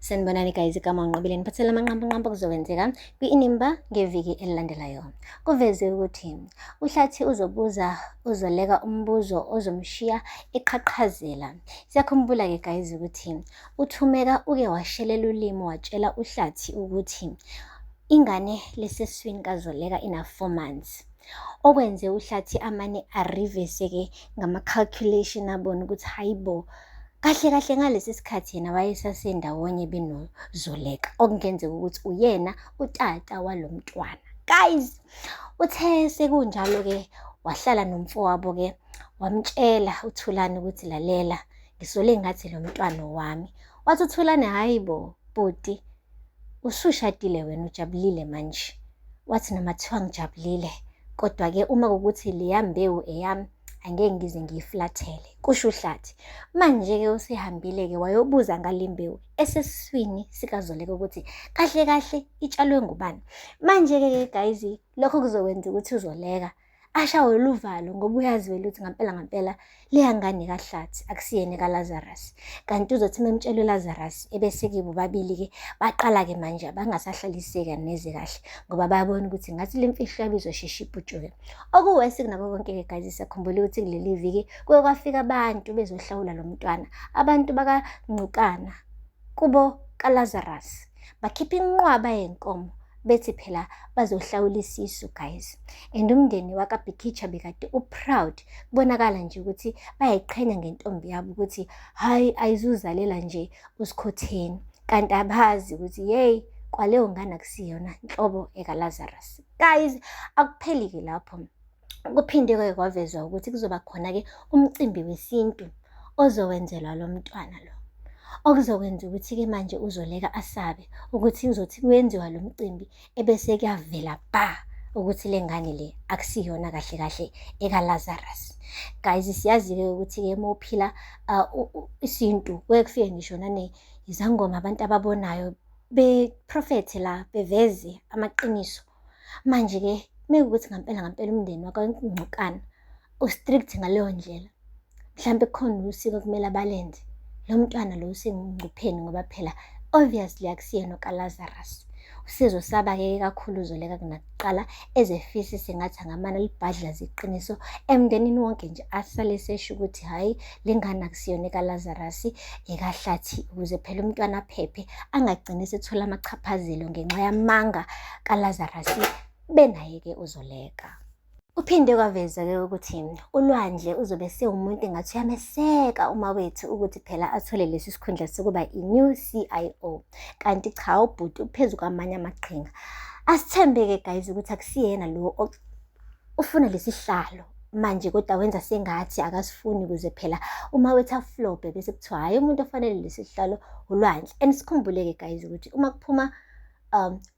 Sanibonani guys, igama ngiqobile niphathele amanqampunqampu okuzokwenzeka kwi-Inimba ngeviki elilandelayo. Kuveze ukuthi uhlathi uzoleka umbuzo ozomshiya eqhaqhazela. Siyakhumbula-ke guys ukuthi uThumeka uke washelela ulimi watshela uhlathi ukuthi ingane leseswini kaZoleka ina 4 months. Okwenze uhlathi amane arivese-ke ngama-calculation abona ukuthi hayibo, kahle kahle ngalesi sikhathi yena wayesasendawonye benoZoleka, okungenzeka ukuthi uyena utata walo mntwana. Guys, uthe sekunjalo-ke wahlala nomfowabo-ke wamtshela uThulane ukuthi lalela, ngisole ngathi lo mntwana wami. Wathi uThulane, hayibo bhuti, usushadile wena, ujabulile manje. Wathi noma thiwa ngijabulile, kodwa-ke uma kuwukuthi leya mbewu eyami angeke ngize ngiyiflathele. Kusho uhlathi manje-ke usehambile-ke wayobuza ngale mbewu esesiswini sikaZoleka ukuthi kahle kahle itshalwe ngubani. Manje-ke guys, lokho kuzokwenza ukuthi uZoleka ashawe luvalo, ngoba uyazi vele ukuthi ngampela leya ngane kaHlathi akusiyena kaLazarus. Kanti uzothi memtshela uLazarus ebese-ke bobabili-ke baqala-ke manje bangasahlaliseka neze kahle, ngoba bayabona ukuthi ngathi le mfihlo yabo izosheshe iputshuke. Okuwesi kunako konke-ke guys, siyakhumbula ukuthi kuleli viki kuye kwafika abantu bezohlawula lo mntwana, abantu bakaNgqukana kubo kaLazarus, bakhipha inqwaba yenkomo bethi phela bazohlawula isisu guys. And umndeni wakaBhikitsha bekade uproud, kubonakala nje ukuthi bayayiqhenya ngentombi yabo ukuthi hayi ayizuzalela nje uSikhotheni, kanti abazi ukuthi hey, kwaleyo ngane akusiyona inhlobo ekaLazarus. Guys, akupheli-ke lapho, kuphinde-ke kwavezwa ukuthi kuzoba khona-ke umcimbi wesintu ozowenzelwa lo mntwana lo, okuzokwenza ukuthi-ke manje uZoleka asabe ukuthi uzothi kuyenziwa lo mcimbi ebese kuyavela ukuthi le ngane le akusiyona kahle kahle ekaLazarus. Guys, siyazi-ke ukuthi-ke uma uphila isintu kuye kufike ngisho izangoma, abantu ababonayo beprofethe la beveze amaqiniso. Manje-ke mekuwukuthi ngampela umndeni wakaNgqukana ustrict ngaleyo ndlela, mhlampe kukhona usiko kumele abalenze, lo mntwana lo usengcupheni, ngoba phela obviously akusiyena kaLazarus. Usezosaba-ke kakhulu uZoleka kunakuqala, ezefisa sengathi angamane libhadlaze iqiniso emndenini wonke nje, asale sesho ukuthi hayi le ngane akusiyona kaLazarus ekaHlathi, ukuze phela umntwana aphephe, angagcini sethola amachaphazelo ngenxa yamanga kaLazarus benaye-ke uZoleka. Kuphinde kwaveza-ke ukuthi uLwandle uzobe sewumuntu engathi uyameseka uma wethu ukuthi phela athole lesi sikhundla sokuba i-new CIO, kanti cha, ubhuti uphezu kwamanye amaqhinga. Asithembe-ke guys ukuthi akusiyena lo ufuna lesi hlalo manje, kodwa wenza sengathi akasifuni, ukuze phela uma wethu aflophe bese kuthiwa hayi, umuntu ofanele lesi hlalo uLwandle. And sikhumbule-ke guys ukuthi uma kuphuma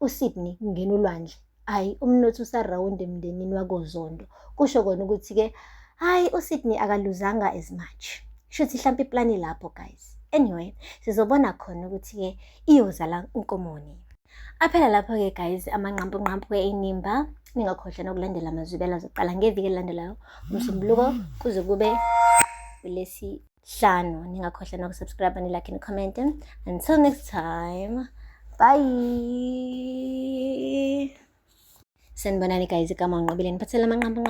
uSydney kungena uLwandle, hayi umnotho usarawundi emndenini wakoZondo, kusho kona ukuthi-ke hayi uSydney akaluzanga as much. Shuthi mhlawumbe iplani lapho guys. Anyway, sizobona khona ukuthi-ke iyozala unkomoni. Aphela lapho-ke guys amanqampunqampu eNimba. Ningakhohlwa nokulandela amazwibela azoqala ngeviki elilandelayo uMsombuluko kuze kube uLwesihlanu. Ningakhohlwa nokusubscribe, nilike, comment. Until next time, bye. Sanibonani guys, igama ngiqobile niphathele amanqampunqampu